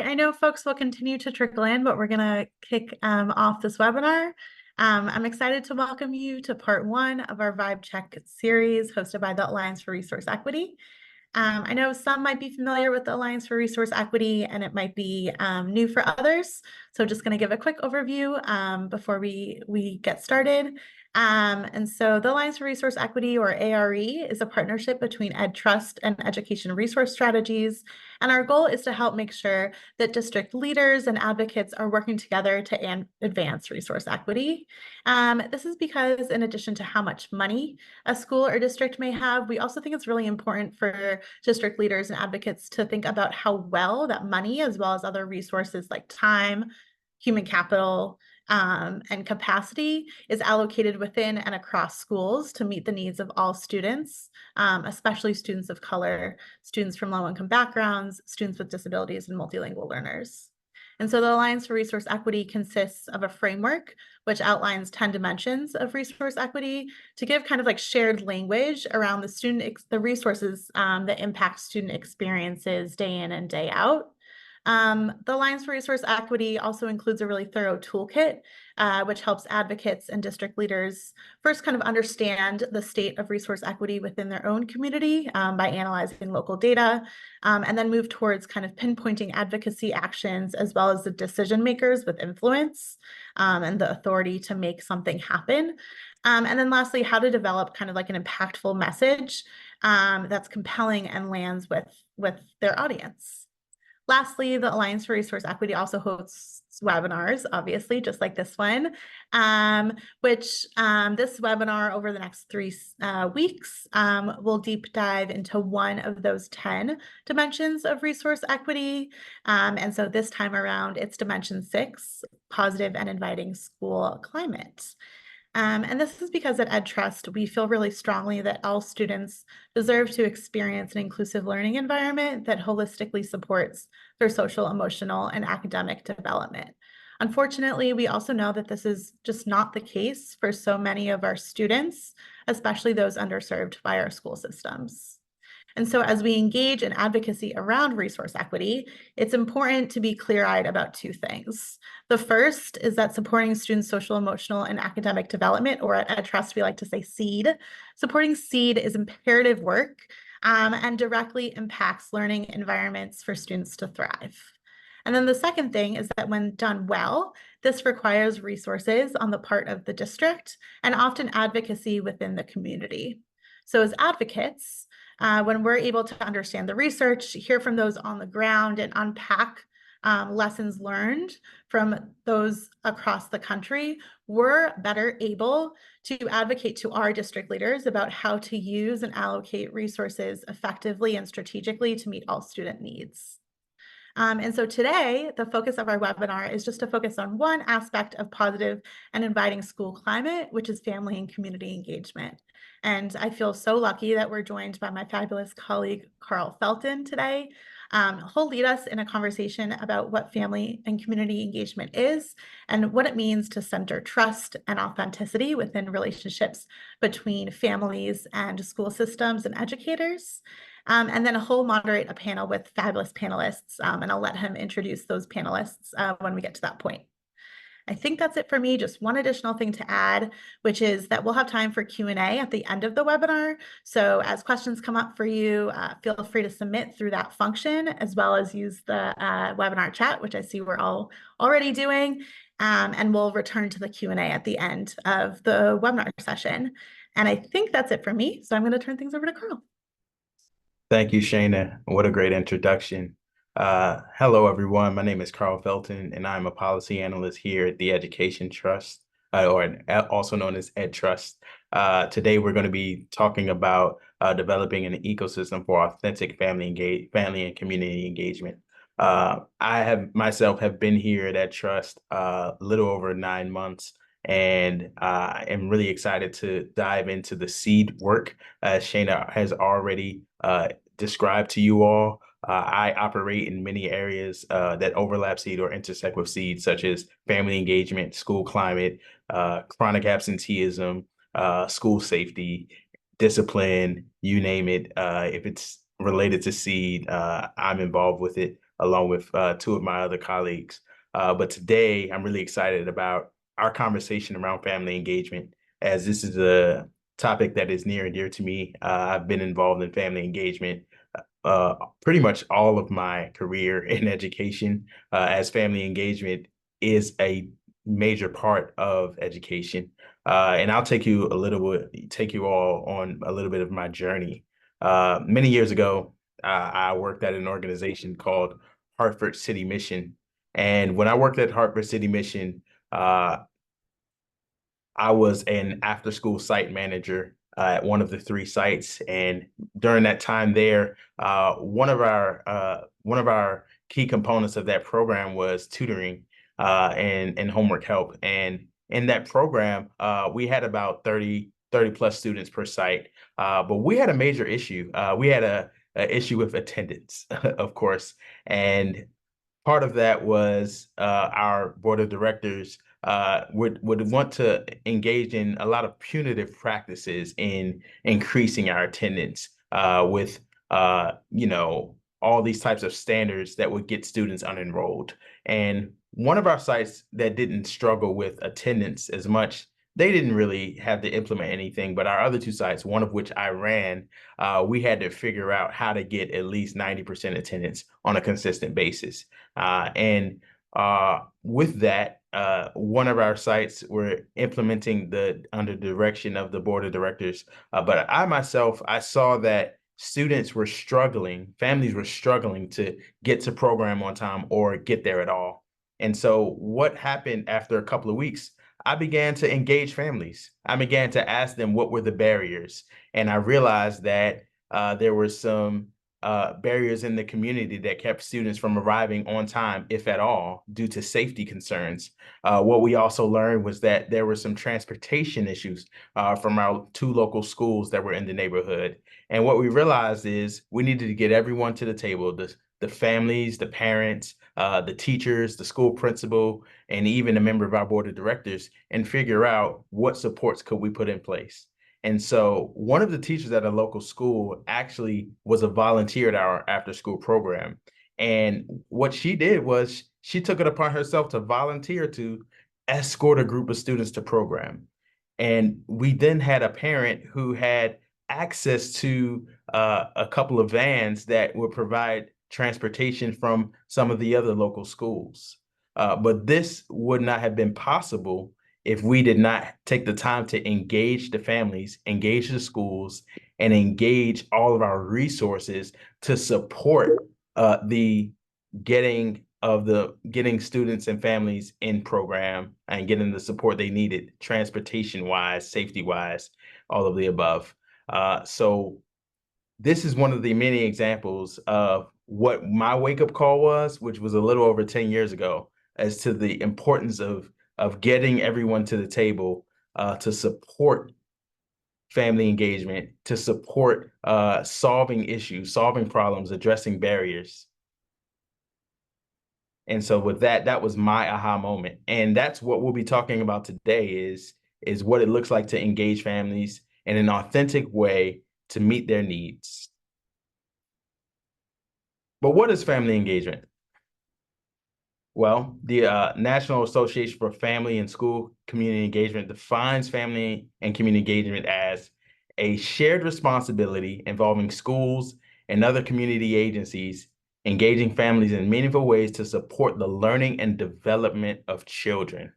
I know folks will continue to trickle in, but we're going to kick off this webinar. I'm excited to welcome you to part one of our Vibe Check series hosted by the Alliance for Resource Equity. I know some might be familiar with the Alliance for Resource Equity, and it might be new for others. So just going to give a quick overview before we get started. And so the Alliance for Resource Equity, or ARE, is a partnership between EdTrust and Education Resource Strategies. And our goal is to help make sure that district leaders and advocates are working together to advance resource equity. This is because in addition to how much money a school or district may have, we also think it's really important for district leaders and advocates to think about how well that money, as well as other resources like time, human capital, and capacity, is allocated within and across schools to meet the needs of all students, especially students of color, students from low-income backgrounds, students with disabilities, and multilingual learners. And so the Alliance for Resource Equity consists of a framework which outlines 10 dimensions of resource equity to give kind of like shared language around the resources that impact student experiences day in and day out. The Alliance for Resource Equity also includes a really thorough toolkit, which helps advocates and district leaders first kind of understand the state of resource equity within their own community by analyzing local data, and then move towards kind of pinpointing advocacy actions, as well as the decision makers with influence and the authority to make something happen. And then lastly, how to develop kind of like an impactful message that's compelling and lands with their audience. Lastly, the Alliance for Resource Equity also hosts webinars, obviously, just like this one, which this webinar over the next 3 weeks will deep dive into one of those 10 dimensions of resource equity. And so this time around, it's dimension 6, positive and inviting school climate. And this is because at EdTrust, we feel really strongly that all students deserve to experience an inclusive learning environment that holistically supports their social, emotional, and academic development. Unfortunately, we also know that this is just not the case for so many of our students, especially those underserved by our school systems. And so as we engage in advocacy around resource equity, it's important to be clear-eyed about 2 things. The first is that supporting students' social, emotional, and academic development, or at EdTrust, we like to say SEAD. Supporting SEAD is imperative work and directly impacts learning environments for students to thrive. And then the second thing is that when done well, this requires resources on the part of the district and often advocacy within the community. So as advocates, when we're able to understand the research, hear from those on the ground, and unpack lessons learned from those across the country, we're better able to advocate to our district leaders about how to use and allocate resources effectively and strategically to meet all student needs. And so today, the focus of our webinar is just to focus on one aspect of positive and inviting school climate, which is family and community engagement. And I feel so lucky that we're joined by my fabulous colleague, Carl Felton, today. He'll lead us in a conversation about what family and community engagement is and what it means to center trust and authenticity within relationships between families and school systems and educators. And then he'll moderate a panel with fabulous panelists, and I'll let him introduce those panelists when we get to that point. I think that's it for me. Just one additional thing to add, which is that we'll have time for Q&A at the end of the webinar. So as questions come up for you, feel free to submit through that function, as well as use the webinar chat, which I see we're all already doing. And we'll return to the Q&A at the end of the webinar session. And I think that's it for me. So I'm going to turn things over to Carl. Thank you, Shayna. What a great introduction. Hello, everyone. My name is Carl Felton, and I'm a policy analyst here at the Education Trust, or also known as EdTrust. Today, we're going to be talking about developing an ecosystem for authentic family and community engagement. I have myself have been here at EdTrust a little over 9 months, and am really excited to dive into the SEAD work, as Shayna has already described to you all. I operate in many areas that overlap SEAD or intersect with SEAD, such as family engagement, school climate, chronic absenteeism, school safety, discipline, you name it. If it's related to SEAD, I'm involved with it. along with two of my other colleagues. But today, I'm really excited about our conversation around family engagement, as this is a topic that is near and dear to me. I've been involved in family engagement pretty much all of my career in education, as family engagement is a major part of education. And I'll take you all on a little bit of my journey. Many years ago, I worked at an organization called Hartford City Mission. And when I worked at Hartford City Mission, I was an after-school site manager at one of the three sites, and during that time there, one of our key components of that program was tutoring and homework help. And in that program, we had about 30 plus students per site, but we had a major issue. We had a issue with attendance, of course, and part of that was our board of directors would want to engage in a lot of punitive practices in increasing our attendance with all these types of standards that would get students unenrolled. And one of our sites that didn't struggle with attendance as much, they didn't really have to implement anything, but our other two sites, one of which I ran, we had to figure out how to get at least 90% attendance on a consistent basis. And with that, one of our sites were implementing under the direction of the board of directors. But I myself, I saw that students were struggling, families were struggling to get to program on time or get there at all. And so what happened after a couple of weeks, I began to engage families. I began to ask them what were the barriers. And I realized that there were some barriers in the community that kept students from arriving on time, if at all, due to safety concerns. What we also learned was that there were some transportation issues from our two local schools that were in the neighborhood. And what we realized is we needed to get everyone to the table, the families, the parents, the teachers, the school principal, and even a member of our board of directors, and figure out what supports could we put in place. And so one of the teachers at a local school actually was a volunteer at our after school program. And what she did was she took it upon herself to volunteer to escort a group of students to program. And we then had a parent who had access to a couple of vans that would provide transportation from some of the other local schools. But this would not have been possible if we did not take the time to engage the families, engage the schools, and engage all of our resources to support the getting students and families in program and getting the support they needed, transportation wise, safety wise, all of the above. So this is one of the many examples of what my wake-up call was, which was a little over 10 years ago, as to the importance of getting everyone to the table to support family engagement, to support solving issues, solving problems, addressing barriers. And so with that, that was my aha moment. And that's what we'll be talking about today is what it looks like to engage families in an authentic way to meet their needs. But what is family engagement? Well, the National Association for Family and School Community Engagement defines family and community engagement as a shared responsibility involving schools and other community agencies engaging families in meaningful ways to support the learning and development of children.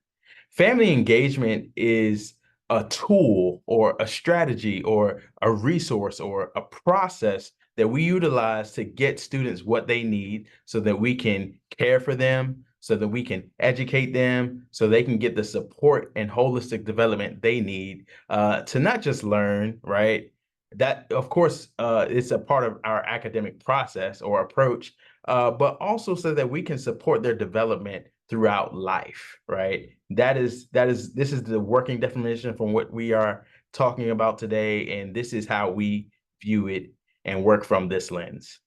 Family engagement is a tool or a strategy or a resource or a process that we utilize to get students what they need so that we can care for them, so that we can educate them, so they can get the support and holistic development they need to not just learn, right? That, of course, it's a part of our academic process or approach, but also so that we can support their development throughout life, right? This is the working definition from what we are talking about today, and this is how we view it and work from this lens.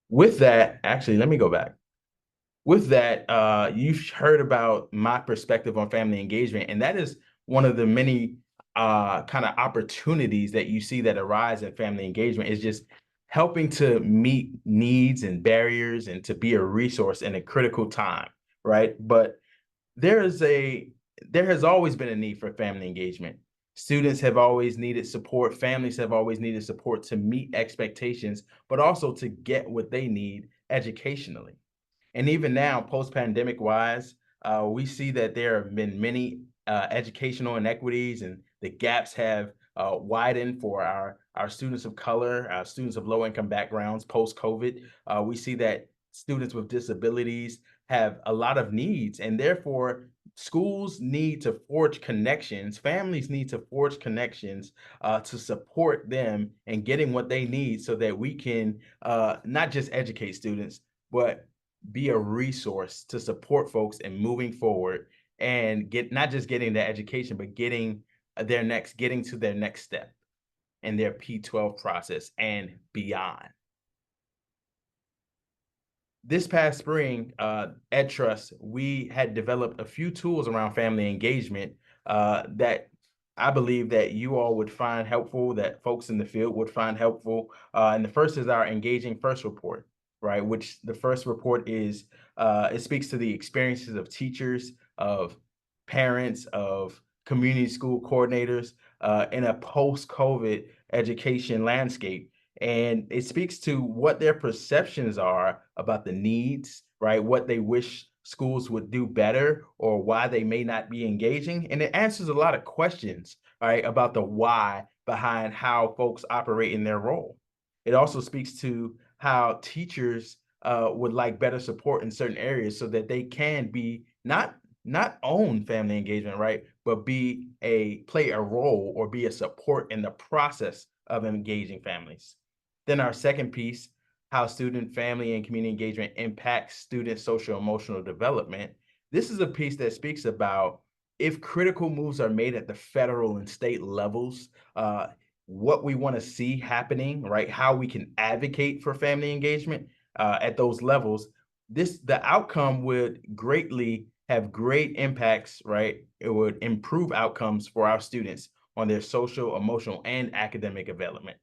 With that, actually, let me go back. With that, you've heard about my perspective on family engagement, and that is one of the many kind of opportunities that you see that arise in family engagement is just helping to meet needs and barriers and to be a resource in a critical time, right? But there has always been a need for family engagement. Students have always needed support. Families have always needed support to meet expectations, but also to get what they need educationally. And even now, post-pandemic wise, we see that there have been many educational inequities, and the gaps have widened for our students of color, our students of low-income backgrounds post-COVID. We see that students with disabilities have a lot of needs, and therefore schools need to forge connections, families need to forge connections to support them in getting what they need so that we can not just educate students, but be a resource to support folks in moving forward and get not just getting the education, but getting getting to their next step in their P12 process and beyond. This past spring, EdTrust, we had developed a few tools around family engagement that I believe that you all would find helpful, that folks in the field would find helpful. And the first is our Engaging First report, right? Which the first report is, it speaks to the experiences of teachers, of parents, of community school coordinators in a post-COVID education landscape. And it speaks to what their perceptions are about the needs, right? What they wish schools would do better or why they may not be engaging. And it answers a lot of questions, right, about the why behind how folks operate in their role. It also speaks to how teachers would like better support in certain areas so that they can be not own family engagement, right, but play a role or be a support in the process of engaging families. Then our second piece, how student, family, and community engagement impacts student social emotional development. This is a piece that speaks about if critical moves are made at the federal and state levels, what we want to see happening, right? How we can advocate for family engagement at those levels. The outcome would greatly have great impacts, right? It would improve outcomes for our students on their social, emotional, and academic development.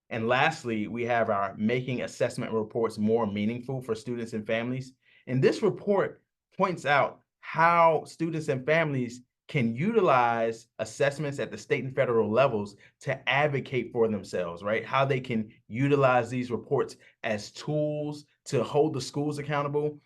And lastly, we have our Making Assessment Reports More Meaningful for Students and Families. And this report points out how students and families can utilize assessments at the state and federal levels to advocate for themselves, right? How they can utilize these reports as tools to hold the schools accountable,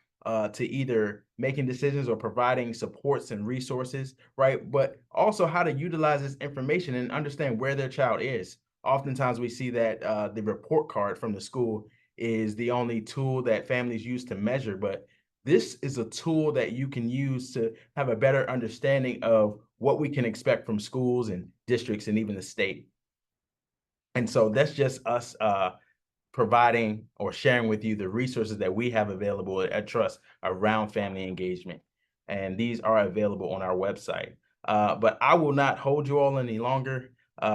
to either making decisions or providing supports and resources, right? But also how to utilize this information and understand where their child is. Oftentimes we see that the report card from the school is the only tool that families use to measure, but this is a tool that you can use to have a better understanding of what we can expect from schools and districts and even the state. And so that's just us providing or sharing with you the resources that we have available at EdTrust around family engagement. And these are available on our website. But I will not hold you all any longer.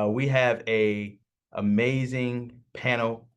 We have an amazing panel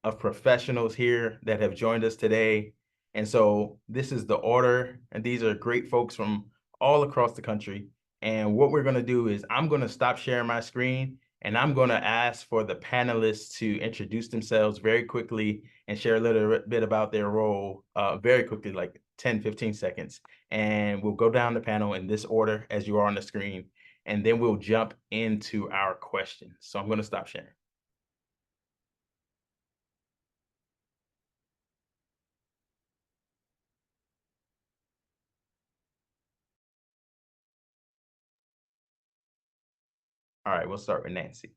of professionals here that have joined us today. And so this is the order, and these are great folks from all across the country. And what we're going to do is I'm going to stop sharing my screen, and I'm going to ask for the panelists to introduce themselves very quickly and share a little bit about their role very quickly, like 10, 15 seconds. And we'll go down the panel in this order as you are on the screen, and then we'll jump into our questions. So I'm going to stop sharing. All right, we'll start with Nancy.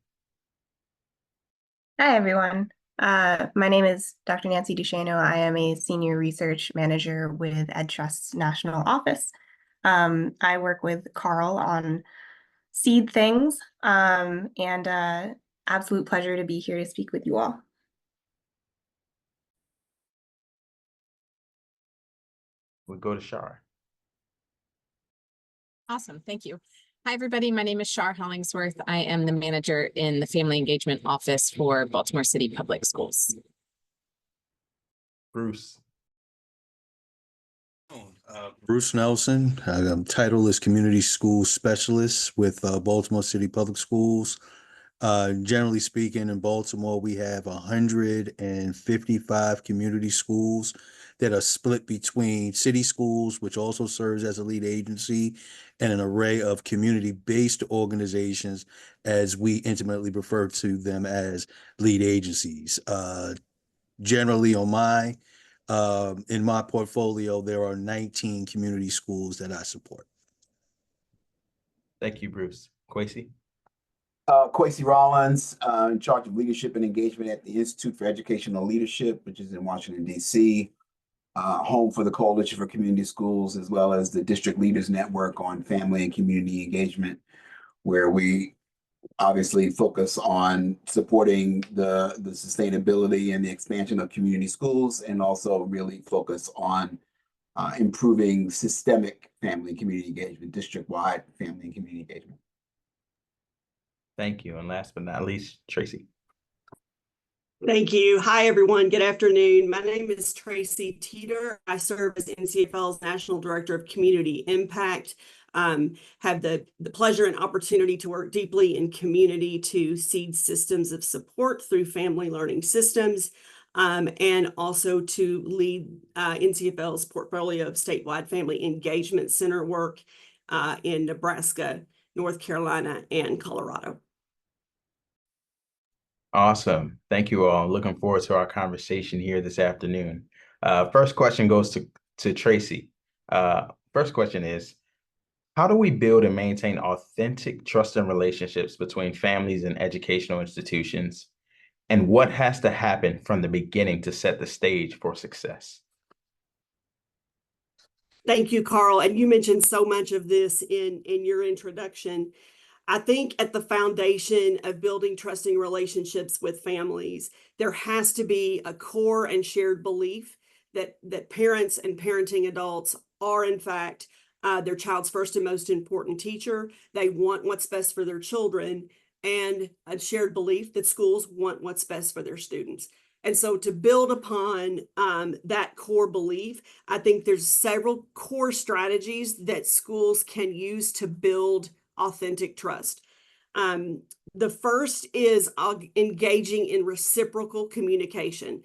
Hi, everyone. My name is Dr. Nancy Duchesneau. I am a senior research manager with EdTrust's national office. I work with Carl on SEAD things, and absolute pleasure to be here to speak with you all. We'll go to Shar. Awesome, thank you. Hi, everybody. My name is Shar Hollingsworth. I am the manager in the Family Engagement Office for Baltimore City Public Schools. Bruce. Bruce Nelson. Title is Community School Specialist with Baltimore City Public Schools. Generally speaking, in Baltimore, we have 155 community schools that are split between city schools, which also serves as a lead agency, and an array of community-based organizations, as we intimately refer to them as lead agencies. Generally, in my portfolio, there are 19 community schools that I support. Thank you, Bruce. Kwesi? Kwesi Rollins, in charge of leadership and engagement at the Institute for Educational Leadership, which is in Washington, D.C., home for the Coalition for Community Schools, as well as the District Leaders Network on family and community engagement, where we obviously focus on supporting the sustainability and the expansion of community schools, and also really focus on improving systemic family and community engagement, district-wide family and community engagement. Thank you. And last but not least, Tracy. Thank you. Hi, everyone. Good afternoon. My name is Tracy Teeter. I serve as NCFL's National Director of Community Impact. Have the pleasure and opportunity to work deeply in community to seed systems of support through family learning systems, and also to lead NCFL's portfolio of statewide family engagement center work in Nebraska, North Carolina, and Colorado. Awesome. Thank you all. Looking forward to our conversation here this afternoon. First question goes to Tracy. First question is, how do we build and maintain authentic trust and relationships between families and educational institutions? And what has to happen from the beginning to set the stage for success? Thank you, Carl. And you mentioned so much of this in your introduction. I think at the foundation of building trusting relationships with families, there has to be a core and shared belief that parents and parenting adults are, in fact, their child's first and most important teacher. They want what's best for their children, and a shared belief that schools want what's best for their students. And so to build upon that core belief, I think there's several core strategies that schools can use to build authentic trust. The first is engaging in reciprocal communication.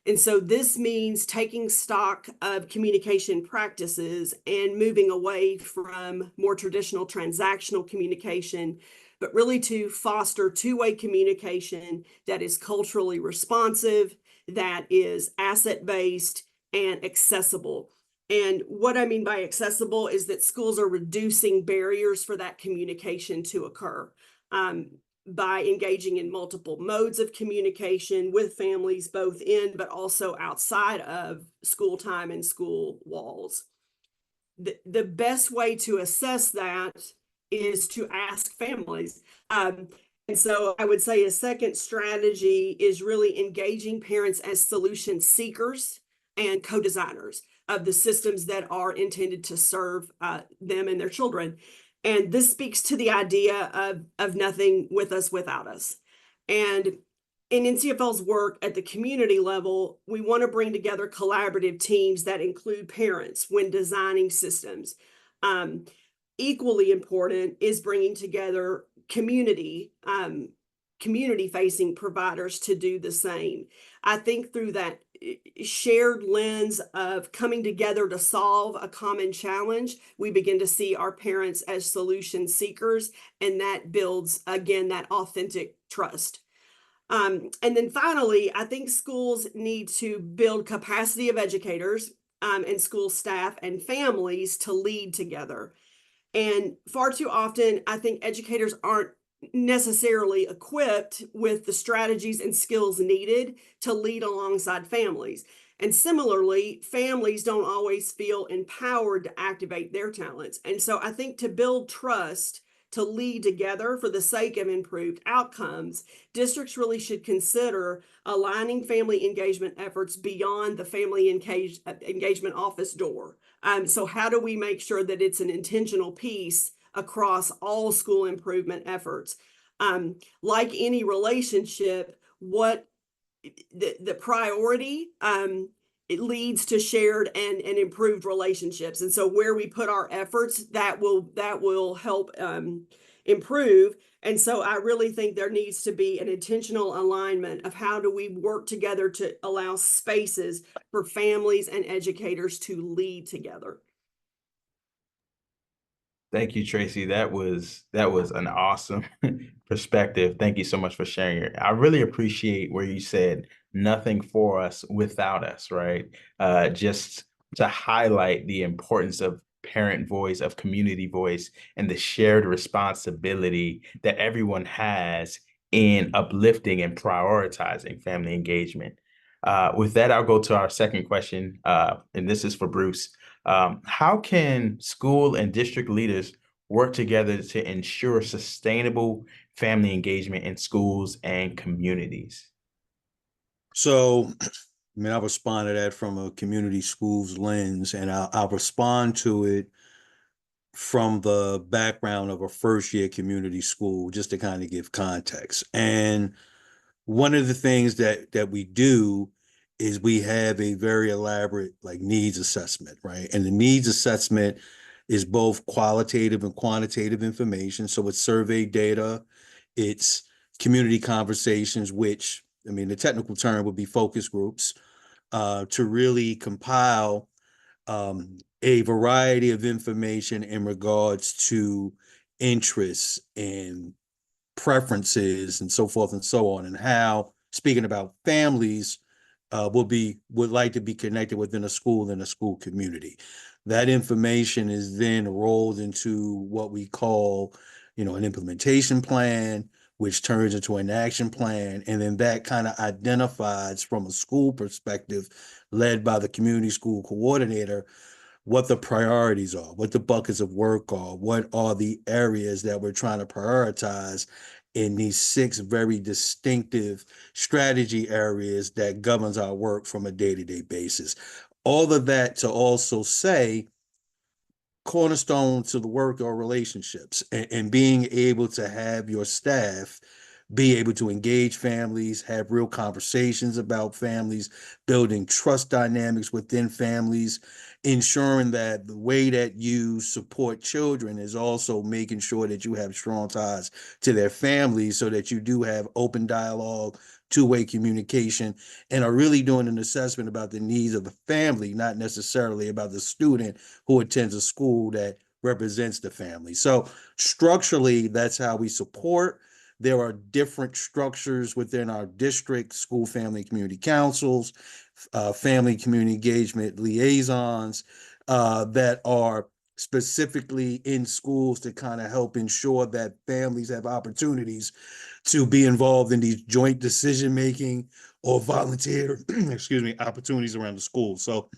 And so this means taking stock of communication practices and moving away from more traditional transactional communication, but really to foster two-way communication that is culturally responsive, that is asset-based and accessible. And what I mean by accessible is that schools are reducing barriers for that communication to occur by engaging in multiple modes of communication with families, both in but also outside of school time and school walls. The best way to assess that is to ask families. And so I would say a second strategy is really engaging parents as solution seekers and co-designers of the systems that are intended to serve them and their children. And this speaks to the idea of nothing with us without us. And in NCFL's work at the community level, we want to bring together collaborative teams that include parents when designing systems. Equally important is bringing together community-facing providers to do the same. I think through that shared lens of coming together to solve a common challenge, we begin to see our parents as solution seekers, and that builds, again, that authentic trust. And then finally, I think schools need to build capacity of educators and school staff and families to lead together. And far too often, I think educators aren't necessarily equipped with the strategies and skills needed to lead alongside families. And similarly, families don't always feel empowered to activate their talents. And so I think to build trust, to lead together for the sake of improved outcomes, districts really should consider aligning family engagement efforts beyond the family engagement office door. So how do we make sure that it's an intentional piece across all school improvement efforts? Like any relationship, what the priority, it leads to shared and improved relationships. And so where we put our efforts, that will help improve. And so I really think there needs to be an intentional alignment of how do we work together to allow spaces for families and educators to lead together. Thank you, Tracy. That was an awesome perspective. Thank you so much for sharing it. I really appreciate where you said nothing for us without us, right? Just to highlight the importance of parent voice, of community voice, and the shared responsibility that everyone has in uplifting and prioritizing family engagement. With that, I'll go to our second question, and this is for Bruce. How can school and district leaders work together to ensure sustainable family engagement in schools and communities? So, I mean, I'll respond to that from a community schools lens, and I'll respond to it from the background of a first year community school, just to kind of give context. And one of the things that we do is we have a very elaborate like needs assessment, right? And the needs assessment is both qualitative and quantitative information. So it's survey data, it's community conversations, which, I mean, the technical term would be focus groups, to really compile a variety of information in regards to interests and preferences and so forth and so on, and how, speaking about families, would like to be connected within a school and a school community. That information is then rolled into what we call, an implementation plan, which turns into an action plan. And then that kind of identifies from a school perspective, led by the community school coordinator, what the priorities are, what the buckets of work are, what are the areas that we're trying to prioritize in these 6 very distinctive strategy areas that governs our work from a day-to-day basis. All of that to also say, cornerstone to the work or relationships, and being able to have your staff be able to engage families, have real conversations about families, building trust dynamics within families, ensuring that the way that you support children is also making sure that you have strong ties to their families, so that you do have open dialogue, two-way communication, and are really doing an assessment about the needs of the family, not necessarily about the student who attends a school that represents the family. So structurally, that's how we support. There are different structures within our district: school, family, community councils, family community engagement liaisons, that are specifically in schools to kind of help ensure that families have opportunities to be involved in these joint decision-making or volunteer, opportunities around the school. So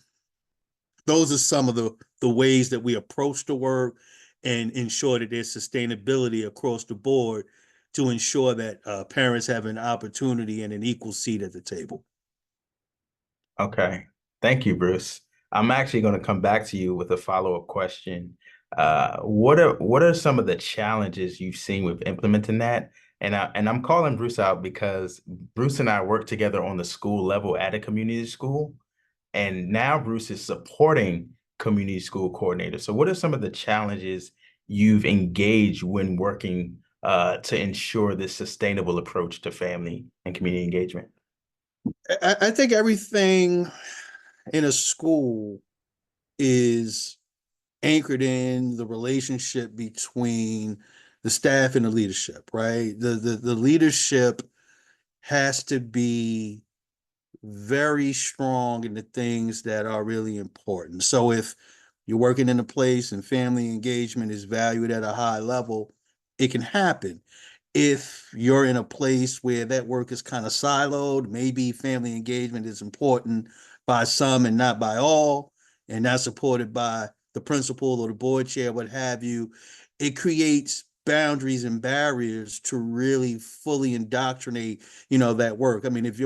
those are some of the ways that we approach the work and ensure that there's sustainability across the board to ensure that parents have an opportunity and an equal seat at the table. Okay. Thank you, Bruce. I'm actually going to come back to you with a follow-up question. What are some of the challenges you've seen with implementing that? And I'm calling Bruce out because Bruce and I work together on the school level at a community school, and now Bruce is supporting community school coordinators. So what are some of the challenges you've engaged when working to ensure this sustainable approach to family and community engagement? I think everything in a school is anchored in the relationship between the staff and the leadership, right? The leadership has to be very strong in the things that are really important. So if you're working in a place and family engagement is valued at a high level, it can happen. If you're in a place where that work is kind of siloed, maybe family engagement is important by some and not by all, and not supported by the principal or the board chair, what have you, it creates boundaries and barriers to really fully indoctrinate, that work. I mean, if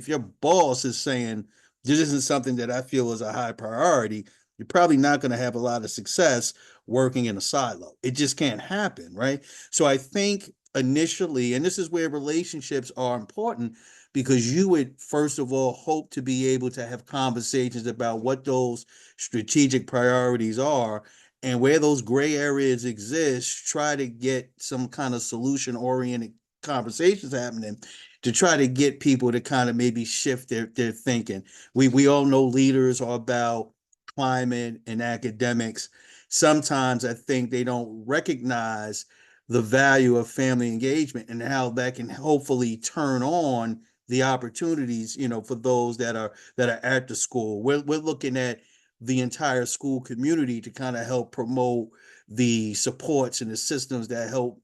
your boss is saying this isn't something that I feel is a high priority, you're probably not going to have a lot of success working in a silo. It just can't happen, right? So I think initially, and this is where relationships are important, because you would first of all hope to be able to have conversations about what those strategic priorities are, And where those gray areas exist, try to get some kind of solution-oriented conversations happening to try to get people to kind of maybe shift their thinking. We all know leaders are about climate and academics. Sometimes I think they don't recognize the value of family engagement and how that can hopefully turn on the opportunities, for those that are at the school. We're looking at the entire school community to kind of help promote the supports and the systems that help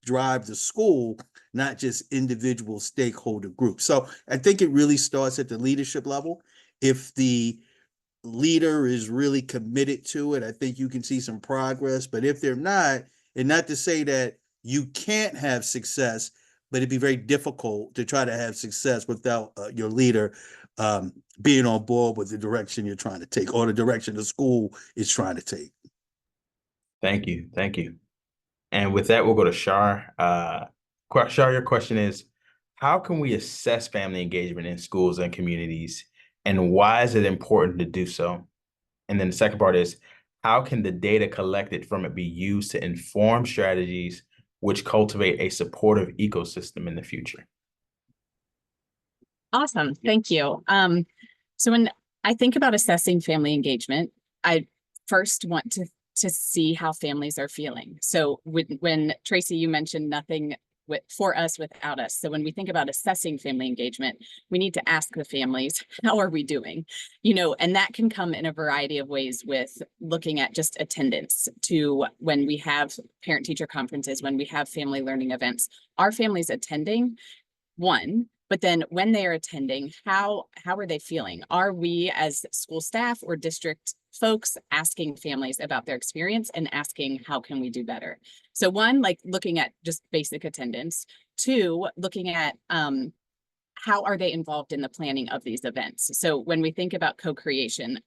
drive the school, not just individual stakeholder groups. So I think it really starts at the leadership level. If the leader is really committed to it, I think you can see some progress. But if they're not, and not to say that you can't have success, but it'd be very difficult to try to have success without your leader being on board with the direction you're trying to take, or the direction the school is trying to take. Thank you. Thank you. And with that, we'll go to Shar. Shar, your question is, how can we assess family engagement in schools and communities, and why is it important to do so? And then the second part is, how can the data collected from it be used to inform strategies which cultivate a supportive ecosystem in the future? Awesome. Thank you. So when I think about assessing family engagement, I first want to see how families are feeling. So when Tracy, you mentioned nothing for us without us. So when we think about assessing family engagement, we need to ask the families, how are we doing? And that can come in a variety of ways, with looking at just attendance, to when we have parent-teacher conferences, when we have family learning events, are families attending? One, but then when they are attending, how are they feeling? Are we as school staff or district folks asking families about their experience and asking, how can we do better? So one, like looking at just basic attendance. Two, looking at how are they involved in the planning of these events? So when we think about co-creation,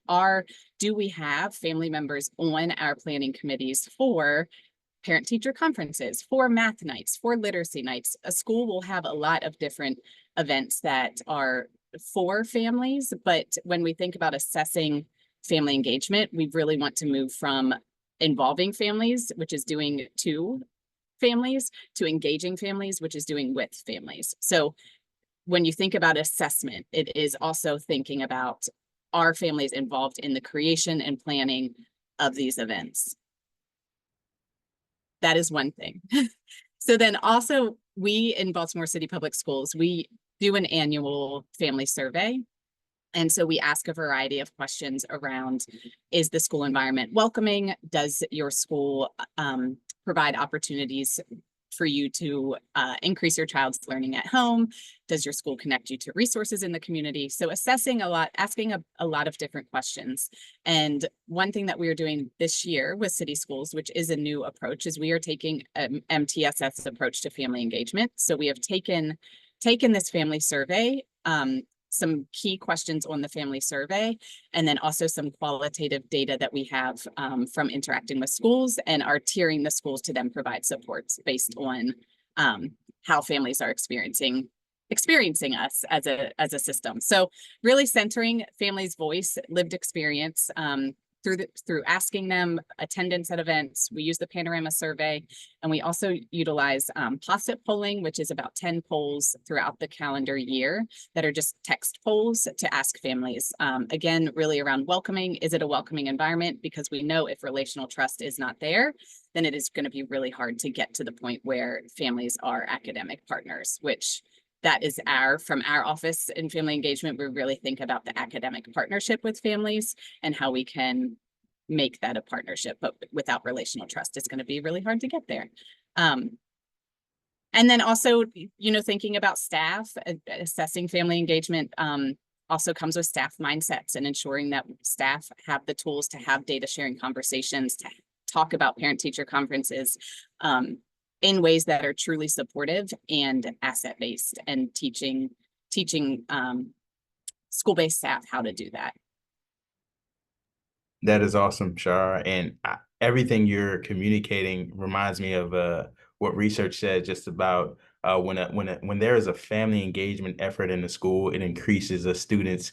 do we have family members on our planning committees for parent-teacher conferences, for math nights, for literacy nights? A school will have a lot of different events that are for families, but when we think about assessing family engagement, we really want to move from involving families, which is doing to families, to engaging families, which is doing with families. So when you think about assessment, it is also thinking about, are families involved in the creation and planning of these events? That is one thing. So then also, we in Baltimore City Public Schools, we do an annual family survey. And so we ask a variety of questions around, is the school environment welcoming? Does your school provide opportunities for you to increase your child's learning at home? Does your school connect you to resources in the community? So assessing a lot, asking a lot of different questions. And one thing that we are doing this year with city schools, which is a new approach, is we are taking an MTSS approach to family engagement. So we have taken this family survey, some key questions on the family survey, and then also some qualitative data that we have from interacting with schools, and are tiering the schools to then provide supports based on how families are experiencing us as a system. So really centering families' voice, lived experience, through asking them, attendance at events. We use the panorama survey, and we also utilize POSIT polling, which is about 10 polls throughout the calendar year that are just text polls to ask families. Again, really around welcoming. Is it a welcoming environment? Because we know if relational trust is not there, then it is going to be really hard to get to the point where families are academic partners, which that is from our office in family engagement. We really think about the academic partnership with families and how we can make that a partnership, but without relational trust, it's going to be really hard to get there. And then also, thinking about staff, assessing family engagement also comes with staff mindsets, and ensuring that staff have the tools to have data sharing conversations, to talk about parent-teacher conferences, in ways that are truly supportive and asset-based, and teaching school-based staff how to do that. That is awesome, Shar. And everything you're communicating reminds me of what research said just about When there is a family engagement effort in the school, it increases a student's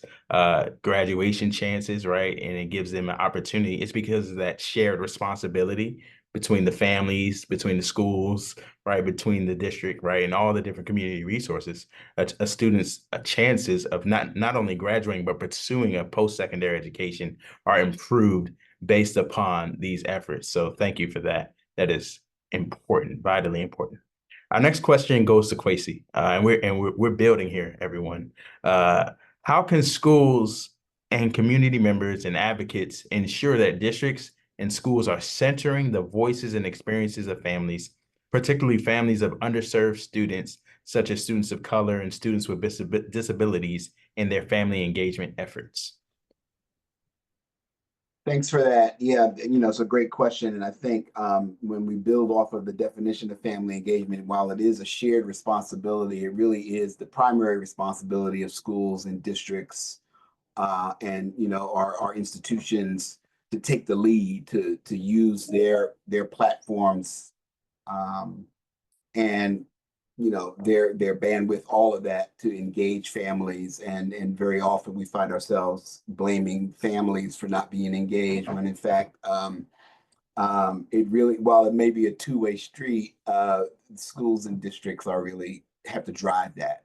graduation chances, right? And it gives them an opportunity. It's because of that shared responsibility between the families, between the schools, right, between the district, right, and all the different community resources. A student's chances of not only graduating but pursuing a post-secondary education are improved based upon these efforts. So thank you for that. That is important, vitally important. Our next question goes to Kwesi, and we're building here, everyone. How can schools and community members and advocates ensure that districts and schools are centering the voices and experiences of families, particularly families of underserved students, such as students of color and students with disabilities, in their family engagement efforts? Thanks for that. Yeah, it's a great question. And I think when we build off of the definition of family engagement, while it is a shared responsibility, it really is the primary responsibility of schools and districts and our institutions to take the lead, to use their platforms and their bandwidth, all of that, to engage families. And very often we find ourselves blaming families for not being engaged, when in fact it really, while it may be a two-way street, schools and districts are really have to drive that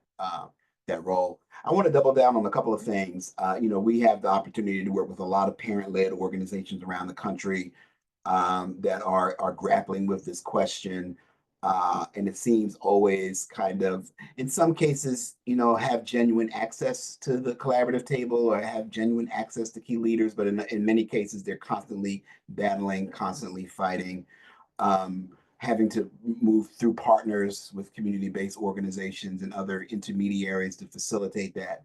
role. I want to double down on a couple of things. We have the opportunity to work with a lot of parent-led organizations around the country that are grappling with this question. And it seems always kind of, in some cases, have genuine access to the collaborative table or have genuine access to key leaders, but in many cases, they're constantly battling, constantly fighting, having to move through partners with community-based organizations and other intermediaries to facilitate that.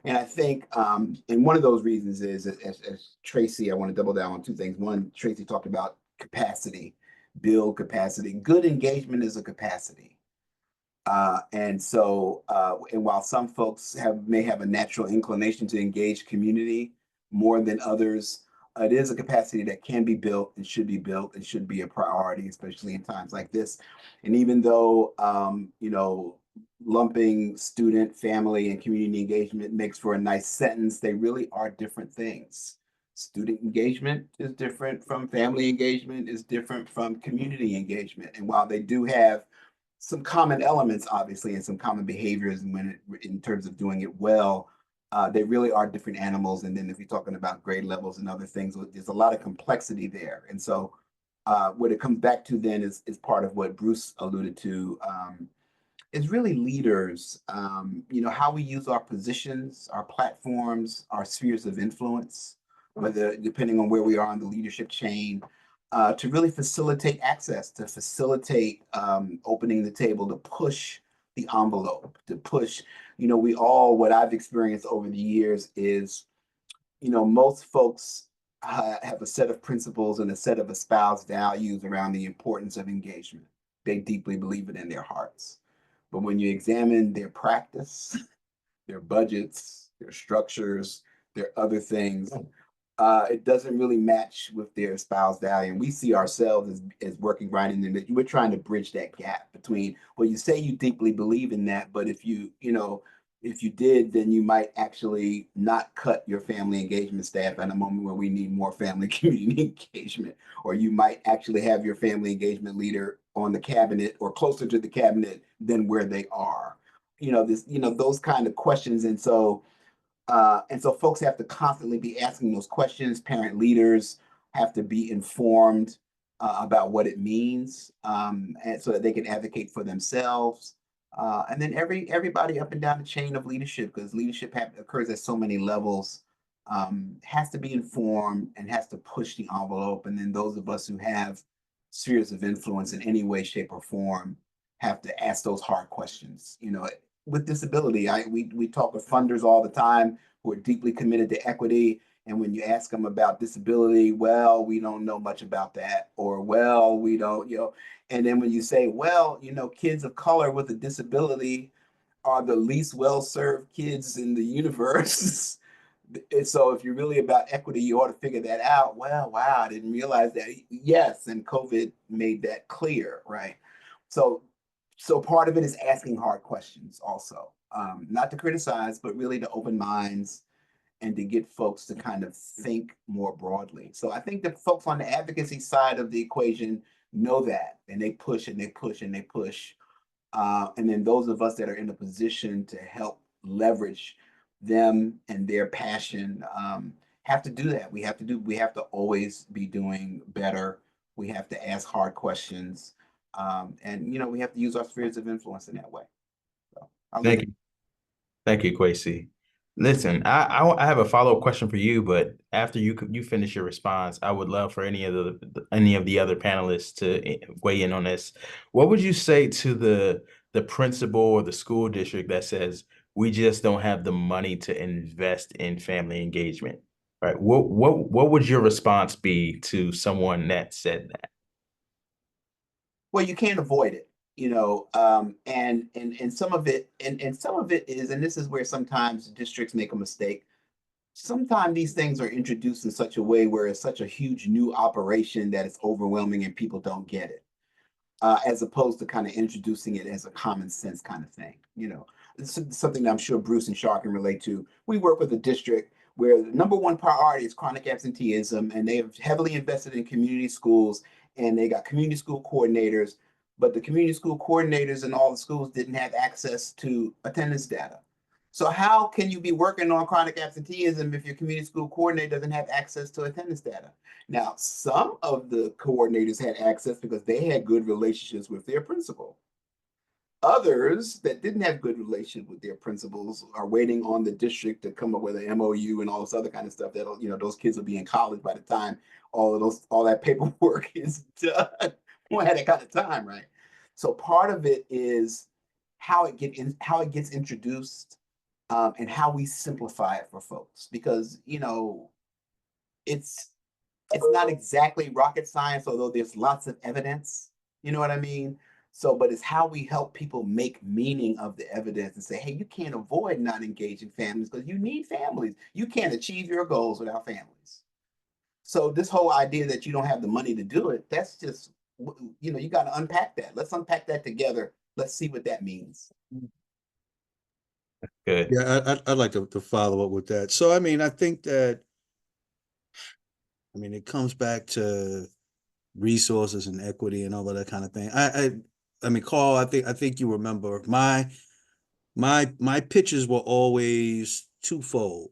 And I think, and one of those reasons is, as Tracy, I want to double down on two things. One, Tracy talked about capacity, build capacity. Good engagement is a capacity. And while some folks may have a natural inclination to engage community more than others, it is a capacity that can be built and should be a priority, especially in times like this. And even though, lumping student, family, and community engagement makes for a nice sentence, they really are different things. Student engagement is different from family engagement, is different from community engagement. And while they do have some common elements, obviously, and some common behaviors in terms of doing it well, they really are different animals. And then if you're talking about grade levels and other things, there's a lot of complexity there. And so what it comes back to then is part of what Bruce alluded to, is really leaders, how we use our positions, our platforms, our spheres of influence, whether depending on where we are on the leadership chain, to really facilitate access, to facilitate opening the table, to push the envelope, to push, what I've experienced over the years is, most folks have a set of principles and a set of espoused values around the importance of engagement. They deeply believe it in their hearts. But when you examine their practice, their budgets, their structures, their other things, it doesn't really match with their espoused value. And we see ourselves as working right in there. We're trying to bridge that gap between, well, you say you deeply believe in that, but if you did, then you might actually not cut your family engagement staff at a moment where we need more family community engagement, or you might actually have your family engagement leader on the cabinet or closer to the cabinet than where they are. Those kind of questions. And so folks have to constantly be asking those questions. Parent leaders have to be informed about what it means, and so that they can advocate for themselves. And then everybody up and down the chain of leadership, because leadership occurs at so many levels, has to be informed and has to push the envelope. And then those of us who have spheres of influence in any way, shape, or form have to ask those hard questions. With disability, we talk with funders all the time who are deeply committed to equity. And when you ask them about disability, well, we don't know much about that, or well, we don't, and then when you say, well, kids of color with a disability are the least well-served kids in the universe. And so if you're really about equity, you ought to figure that out. Well, wow, I didn't realize that. Yes, and COVID made that clear, right? So So part of it is asking hard questions also, not to criticize, but really to open minds and to get folks to kind of think more broadly. So I think the folks on the advocacy side of the equation know that, and they push and they push and they push. And then those of us that are in a position to help leverage them and their passion have to do that. We have to always be doing better. We have to ask hard questions. And we have to use our spheres of influence in that way. So Thank you. Thank you, Kwesi. Listen, I have a follow-up question for you, but after you finish your response, I would love for any of the other panelists to weigh in on this. What would you say to the principal or the school district that says we just don't have the money to invest in family engagement? Right? What would your response be to someone that said that? Well, you can't avoid it, and some of it, and some of it is, and this is where sometimes districts make a mistake. Sometimes these things are introduced in such a way where it's such a huge new operation that it's overwhelming and people don't get it, as opposed to kind of introducing it as a common sense kind of thing. This is something that I'm sure Bruce and Shaw can relate to. We work with a district where the number one priority is chronic absenteeism, and they have heavily invested in community schools, and they got community school coordinators, but the community school coordinators in all the schools didn't have access to attendance data. So how can you be working on chronic absenteeism if your community school coordinator doesn't have access to attendance data? Now, some of the coordinators had access because they had good relationships with their principal. Others that didn't have good relations with their principals are waiting on the district to come up with an MOU and all this other kind of stuff that, those kids will be in college by the time all that paperwork is done. We don't have that kind of time, right? So part of it is how it gets introduced, and how we simplify it for folks, because it's not exactly rocket science, although there's lots of evidence. You know what I mean? So, but it's how we help people make meaning of the evidence and say, hey, you can't avoid not engaging families because you need families. You can't achieve your goals without families. So this whole idea that you don't have the money to do it, that's just, you got to unpack that. Let's unpack that together. Let's see what that means. Good. Yeah, I'd like to follow up with that. So, I mean, I think that, it comes back to resources and equity and all of that kind of thing. I mean, Carl, I think you remember my pitches were always twofold.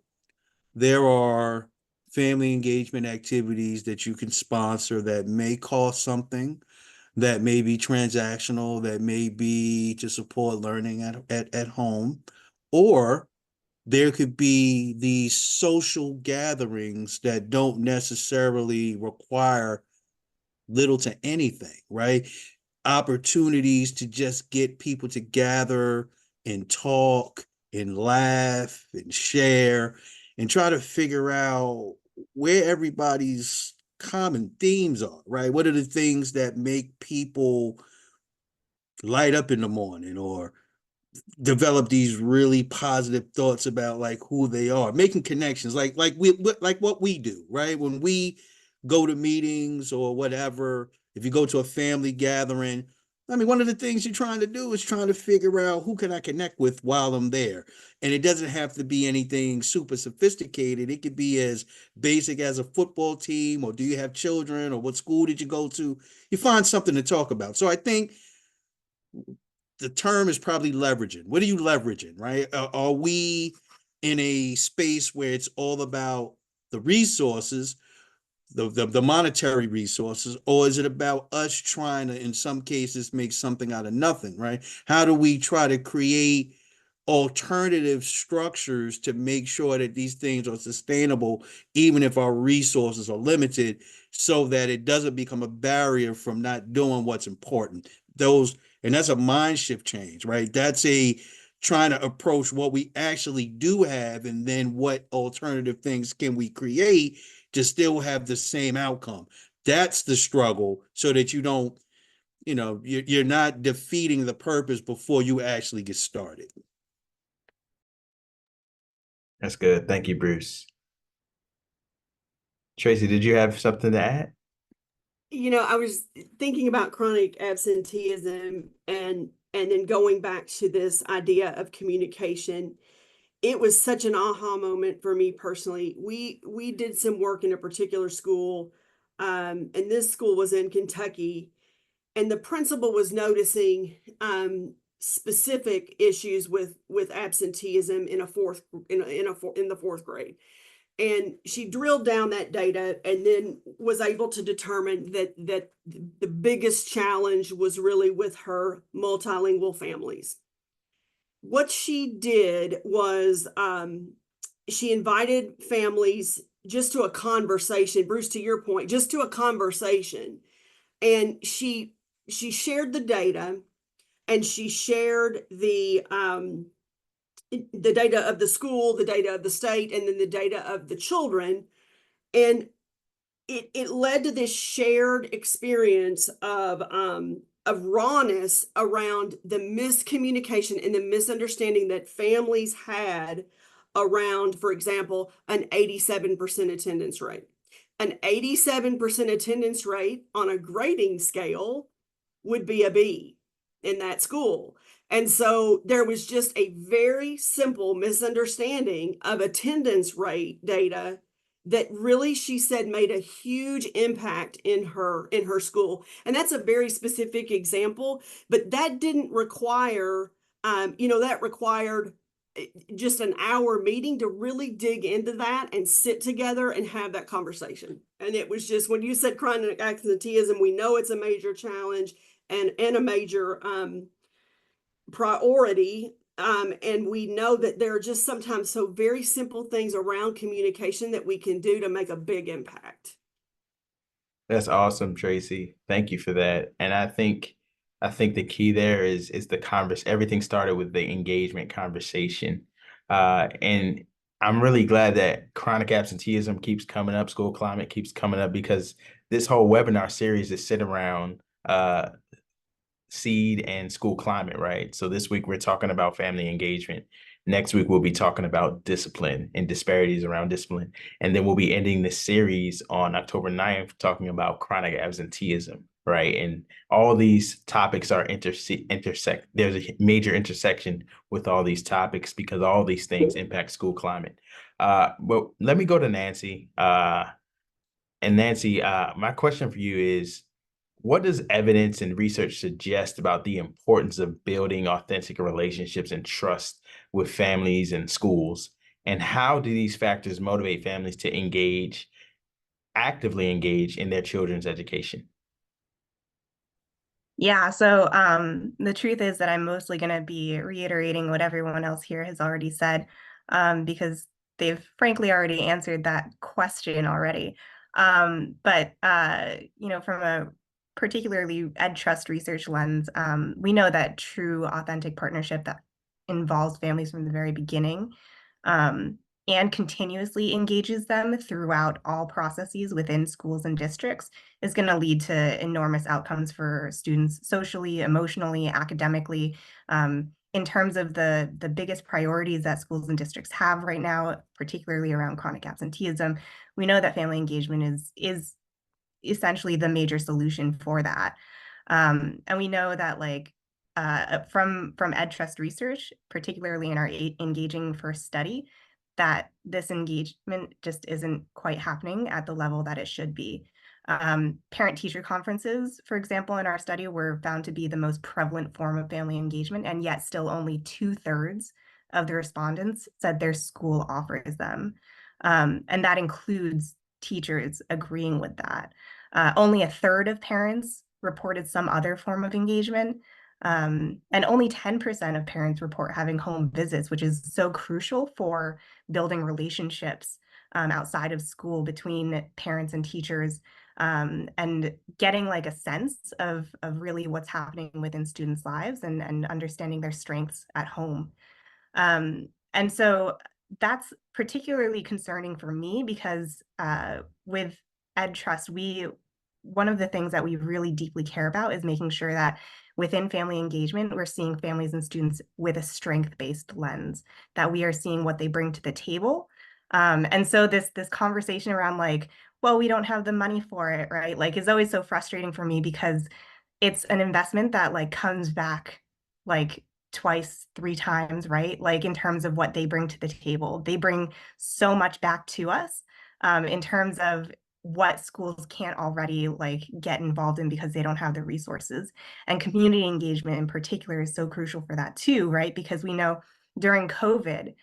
There are family engagement activities that you can sponsor that may cost something, that may be transactional, that may be to support learning at home, or there could be these social gatherings that don't necessarily require little to anything, right? Opportunities to just get people to gather and talk and laugh and share and try to figure out where everybody's common themes are, right? What are the things that make people light up in the morning or develop these really positive thoughts about like who they are, making connections, like what we do, right? When we go to meetings or whatever, if you go to a family gathering, one of the things you're trying to do is trying to figure out who can I connect with while I'm there. And it doesn't have to be anything super sophisticated. It could be as basic as a football team, or do you have children, or what school did you go to? You find something to talk about. So I think the term is probably leveraging. What are you leveraging, right? Are we in a space where it's all about the resources, the monetary resources, or is it about us trying to, in some cases, make something out of nothing, right? How do we try to create alternative structures to make sure that these things are sustainable, even if our resources are limited, so that it doesn't become a barrier from not doing what's important? And that's a mind shift change, right? That's a trying to approach what we actually do have, and then what alternative things can we create to still have the same outcome. That's the struggle, so that you don't, you're not defeating the purpose before you actually get started. That's good. Thank you, Bruce. Tracy, did you have something to add? I was thinking about chronic absenteeism and and then going back to this idea of communication, it was such an aha moment for me personally. We did some work in a particular school, and this school was in Kentucky, and the principal was noticing specific issues with absenteeism in the fourth grade. And she drilled down that data and then was able to determine that the biggest challenge was really with her multilingual families. What she did was she invited families just to a conversation, Bruce, to your point, just to a conversation. And she shared the data, and she shared the data of the school, the data of the state, and then the data of the children. And it led to this shared experience of rawness around the miscommunication and the misunderstanding that families had around, for example, an 87% attendance rate. An 87% attendance rate on a grading scale would be a B in that school. And so there was just a very simple misunderstanding of attendance rate data that really, she said, made a huge impact in her school. And that's a very specific example, but that didn't require, that required just an hour meeting to really dig into that and sit together and have that conversation. And it was just, when you said chronic absenteeism, we know it's a major challenge and a major priority. And we know that there are just sometimes so very simple things around communication that we can do to make a big impact. That's awesome, Tracy. Thank you for that. And I think the key there is the everything started with the engagement conversation. And I'm really glad that chronic absenteeism keeps coming up, school climate keeps coming up, because this whole webinar series is centered around SEAD and school climate, right? So this week we're talking about family engagement. Next week we'll be talking about discipline and disparities around discipline. And then we'll be ending this series on October 9th talking about chronic absenteeism, right? And all these topics are intersect. There's a major intersection with all these topics because all these things impact school climate. But let me go to Nancy. And Nancy, my question for you is, what does evidence and research suggest about the importance of building authentic relationships and trust with families and schools? And how do these factors motivate families to actively engage in their children's education? Yeah, so the truth is that I'm mostly going to be reiterating what everyone else here has already said, because they've frankly already answered that question already. But from a particularly EdTrust research lens, we know that true authentic partnership that involves families from the very beginning and continuously engages them throughout all processes within schools and districts is going to lead to enormous outcomes for students socially, emotionally, academically. In terms of the biggest priorities that schools and districts have right now, particularly around chronic absenteeism, we know that family engagement is essentially the major solution for that. And we know that from EdTrust research, particularly in our Engaging First study, that this engagement just isn't quite happening at the level that it should be. Parent-teacher conferences, for example, in our study were found to be the most prevalent form of family engagement, and yet still only 2/3 of the respondents said their school offers them. And that includes teachers agreeing with that. Only 1/3 of parents reported some other form of engagement. And only 10% of parents report having home visits, which is so crucial for building relationships outside of school between parents and teachers, and getting a sense of really what's happening within students' lives and understanding their strengths at home. And so that's particularly concerning for me because with EdTrust, one of the things that we really deeply care about is making sure that within family engagement, we're seeing families and students with a strength-based lens, that we are seeing what they bring to the table. And so this conversation around well, we don't have the money for it, right? Is always so frustrating for me because it's an investment that comes back like twice, 3 times, right? Like in terms of what they bring to the table. They bring so much back to us in terms of what schools can't already like get involved in because they don't have the resources. And community engagement in particular is so crucial for that too, right? Because we know during COVID,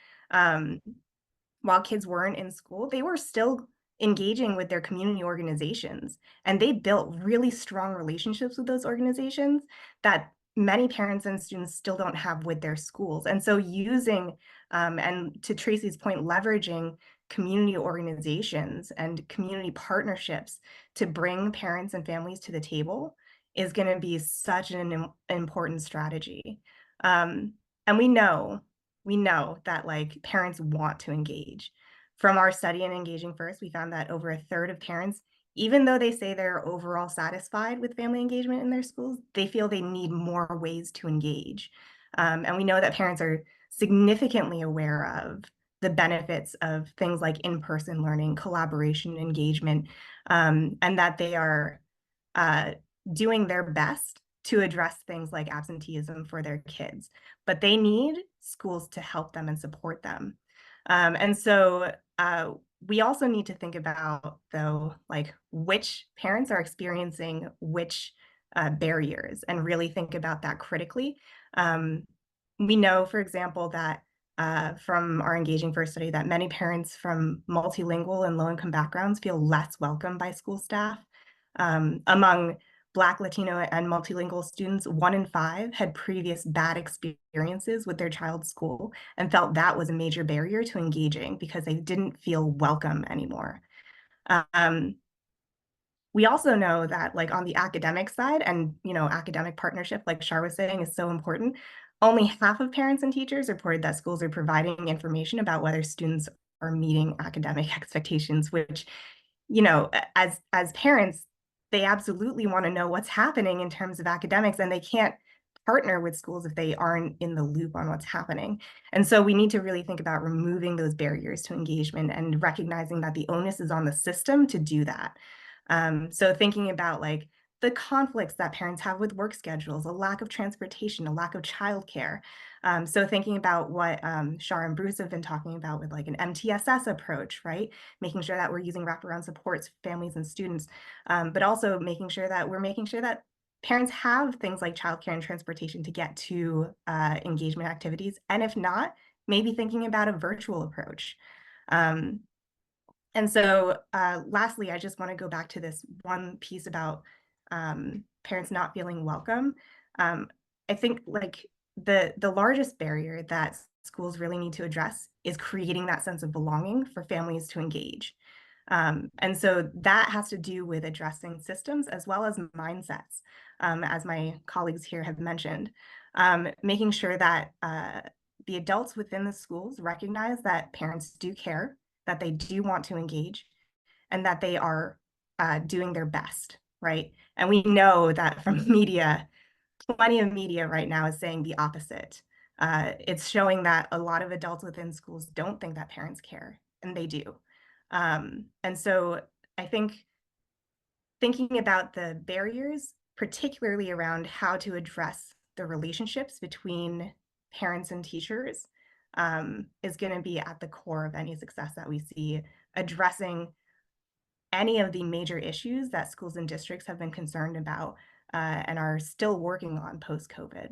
while kids weren't in school, they were still engaging with their community organizations, and they built really strong relationships with those organizations that many parents and students still don't have with their schools. And so using, and to Tracy's point, leveraging community organizations and community partnerships to bring parents and families to the table is going to be such an important strategy. And we know that like parents want to engage. From our study in Engaging First, we found that over a third of parents, even though they say they're overall satisfied with family engagement in their schools, they feel they need more ways to engage. And we know that parents are significantly aware of the benefits of things like in-person learning, collaboration, engagement, and that they are doing their best to address things like absenteeism for their kids, but they need schools to help them and support them. And so we also need to think about, though, like which parents are experiencing which barriers and really think about that critically. We know, for example, that from our Engaging First study that many parents from multilingual and low-income backgrounds feel less welcome by school staff. Among Black, Latino, and multilingual students, 1 in 5 had previous bad experiences with their child's school and felt that was a major barrier to engaging because they didn't feel welcome anymore. We also know that like on the academic side and, academic partnership, like Shar was saying, is so important. Only half of parents and teachers reported that schools are providing information about whether students are meeting academic expectations, which, as parents, they absolutely want to know what's happening in terms of academics, and they can't partner with schools if they aren't in the loop on what's happening. And so we need to really think about removing those barriers to engagement and recognizing that the onus is on the system to do that. So thinking about like the conflicts that parents have with work schedules, a lack of transportation, a lack of childcare. So thinking about what Shar and Bruce have been talking about with like an MTSS approach, right? Making sure that we're using wraparound supports for families and students, but also making sure that parents have things like childcare and transportation to get to engagement activities. And if not, maybe thinking about a virtual approach. And so lastly, I just want to go back to this one piece about parents not feeling welcome. I think like the largest barrier that schools really need to address is creating that sense of belonging for families to engage. And so that has to do with addressing systems as well as mindsets, as my colleagues here have mentioned, making sure that the adults within the schools recognize that parents do care, that they do want to engage, and that they are doing their best, right? And we know that from media, plenty of media right now is saying the opposite. It's showing that a lot of adults within schools don't think that parents care, and they do. And so I think thinking about the barriers, particularly around how to address the relationships between parents and teachers, is going to be at the core of any success that we see, addressing any of the major issues that schools and districts have been concerned about and are still working on post-COVID.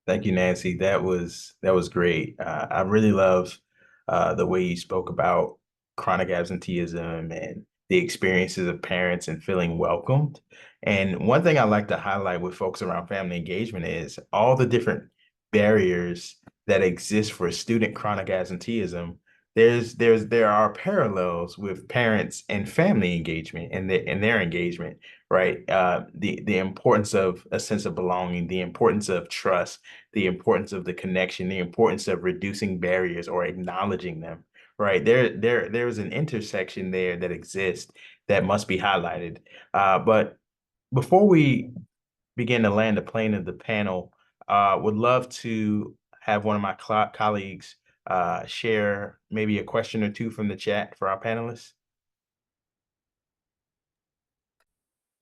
Thank you, Nancy. That was great. I really love the way you spoke about chronic absenteeism and the experiences of parents and feeling welcomed. And one thing I like to highlight with folks around family engagement is all the different barriers that exist for student chronic absenteeism. There are parallels with parents and family engagement and their engagement, right? The importance of a sense of belonging, the importance of trust, the importance of the connection, the importance of reducing barriers or acknowledging them, right? There's an intersection there that exists that must be highlighted. But before we begin to land the plane of the panel, would love to have one of my colleagues share maybe a question or two from the chat for our panelists.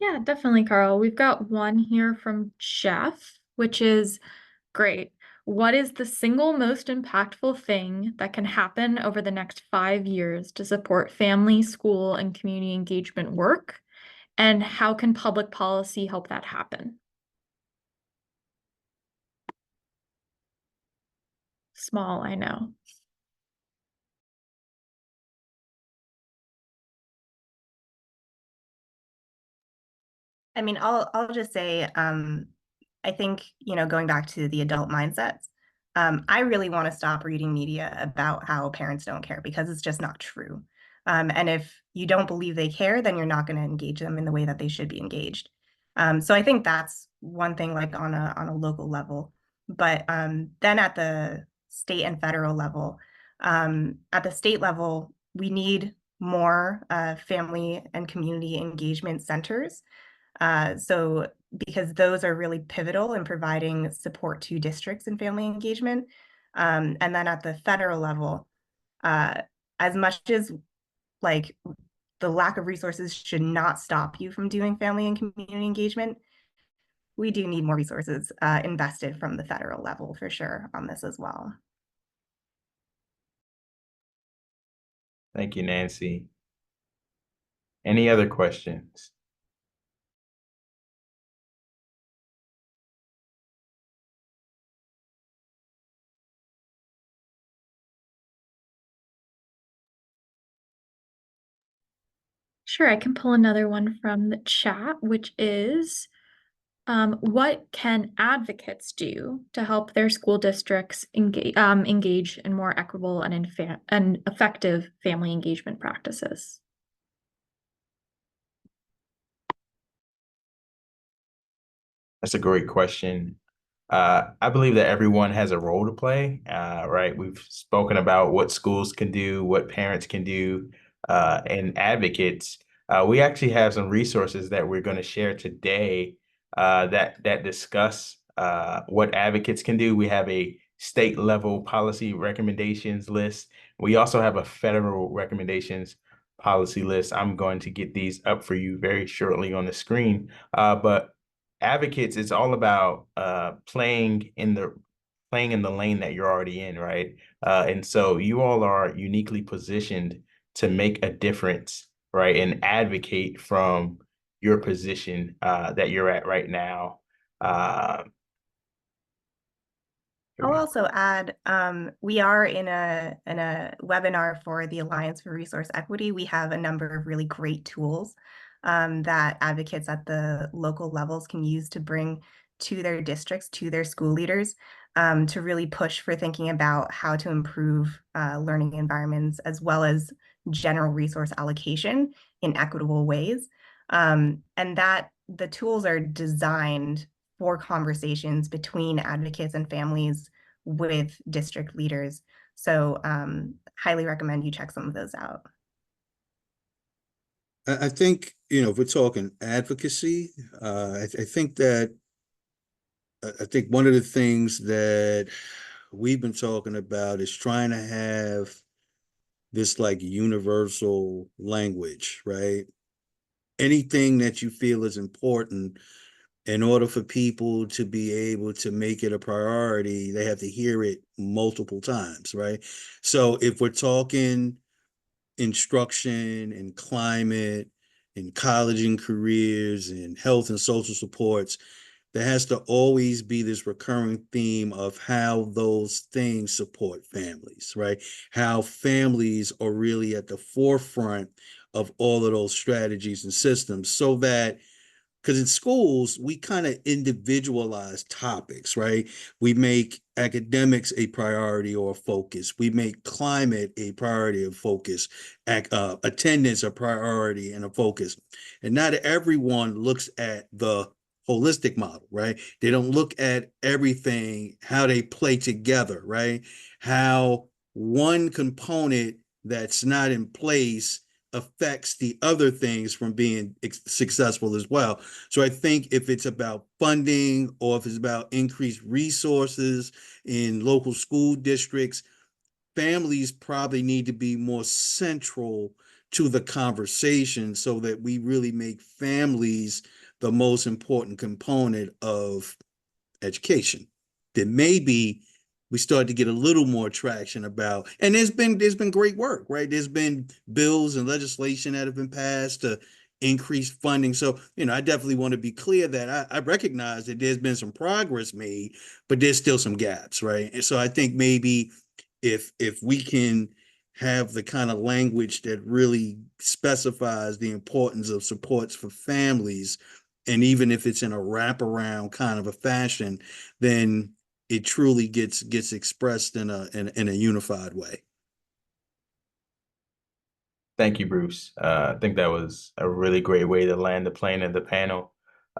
Yeah, definitely, Carl. We've got one here from Jeff, which is great. What is the single most impactful thing that can happen over the next 5 years to support family, school, and community engagement work? And how can public policy help that happen? Small, I know. I mean, I'll just say, I think, going back to the adult mindsets, I really want to stop reading media about how parents don't care because it's just not true. And if you don't believe they care, then you're not going to engage them in the way that they should be engaged. So I think that's one thing, like on a local level. But then at the state and federal level, at the state level, we need more family and community engagement centers. So because those are really pivotal in providing support to districts and family engagement. And then at the federal level, as much as like the lack of resources should not stop you from doing family and community engagement, we do need more resources invested from the federal level for sure on this as well. Thank you, Nancy. Any other questions? Sure, I can pull another one from the chat, which is what can advocates do to help their school districts engage in more equitable and effective family engagement practices? That's a great question. I believe that everyone has a role to play, right? We've spoken about what schools can do, what parents can do, and advocates. We actually have some resources that we're going to share today that discuss what advocates can do. We have a state level policy recommendations list. We also have a federal recommendations policy list. I'm going to get these up for you very shortly on the screen. But advocates, it's all about playing in the lane that you're already in, right? And so you all are uniquely positioned to make a difference, right? And advocate from your position that you're at right now. I'll also add, we are in a webinar for the Alliance for Resource Equity. We have a number of really great tools that advocates at the local levels can use to bring to their districts, to their school leaders, to really push for thinking about how to improve learning environments as well as general resource allocation in equitable ways. And that the tools are designed for conversations between advocates and families with district leaders. So highly recommend you check some of those out. I think, if we're talking advocacy, I think one of the things that we've been talking about is trying to have this like universal language, right? Anything that you feel is important, in order for people to be able to make it a priority, they have to hear it multiple times, right? So if we're talking instruction and climate and college and careers and health and social supports, there has to always be this recurring theme of how those things support families, right? How families are really at the forefront of all of those strategies and systems, so that, because in schools, we kind of individualize topics, right? We make academics a priority or a focus. We make climate a priority of focus, attendance a priority and a focus. And not everyone looks at the holistic model, right? They don't look at everything, how they play together, right? How one component that's not in place affects the other things from being successful as well. So I think if it's about funding or if it's about increased resources in local school districts, families probably need to be more central to the conversation so that we really make families the most important component of education. Then maybe we start to get a little more traction about, and there's been great work, right? There's been bills and legislation that have been passed to increase funding. So, I definitely want to be clear that I recognize that there's been some progress made, but there's still some gaps, right? And so I think maybe if we can have the kind of language that really specifies the importance of supports for families, and even if it's in a wraparound kind of a fashion, then it truly gets expressed in a unified way. Thank you, Bruce. I think that was a really great way to land the plane of the panel.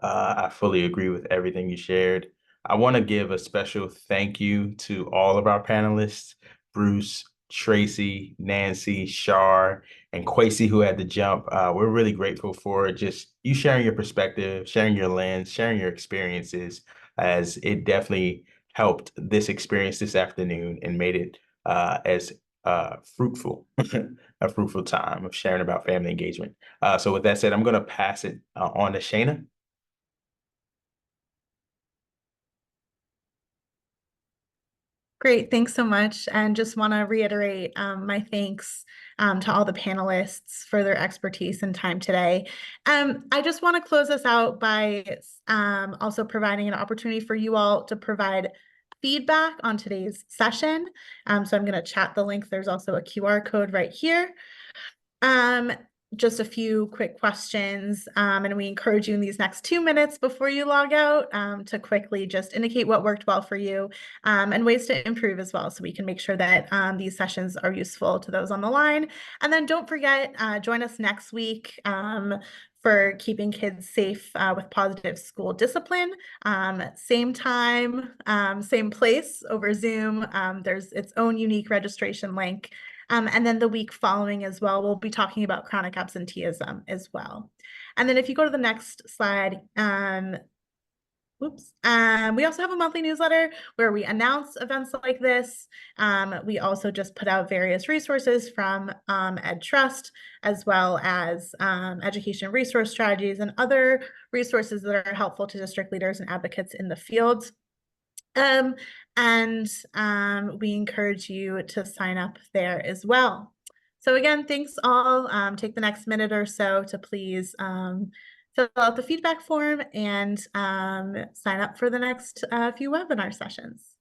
I fully agree with everything you shared. I want to give a special thank you to all of our panelists, Bruce, Tracy, Nancy, Shar, and Kwesi, who had to jump. We're really grateful for just you sharing your perspective, sharing your lens, sharing your experiences, as it definitely helped this experience this afternoon and made it as fruitful, a fruitful time of sharing about family engagement. So with that said, I'm going to pass it on to Shayna. Great, thanks so much. And just want to reiterate my thanks to all the panelists for their expertise and time today. I just want to close us out by also providing an opportunity for you all to provide feedback on today's session. So I'm going to chat the link. There's also a QR code right here. Just a few quick questions, and we encourage you in these next 2 minutes before you log out to quickly just indicate what worked well for you and ways to improve as well, so we can make sure that these sessions are useful to those on the line. And then don't forget, join us next week for keeping kids safe with positive school discipline. Same time, same place over Zoom. There's its own unique registration link. And then the week following as well, we'll be talking about chronic absenteeism as well. And then if you go to the next slide, we also have a monthly newsletter where we announce events like this. We also just put out various resources from EdTrust, as well as education resource strategies and other resources that are helpful to district leaders and advocates in the field. We encourage you to sign up there as well. So again, thanks all. Take the next minute or so to please fill out the feedback form and sign up for the next few webinar sessions.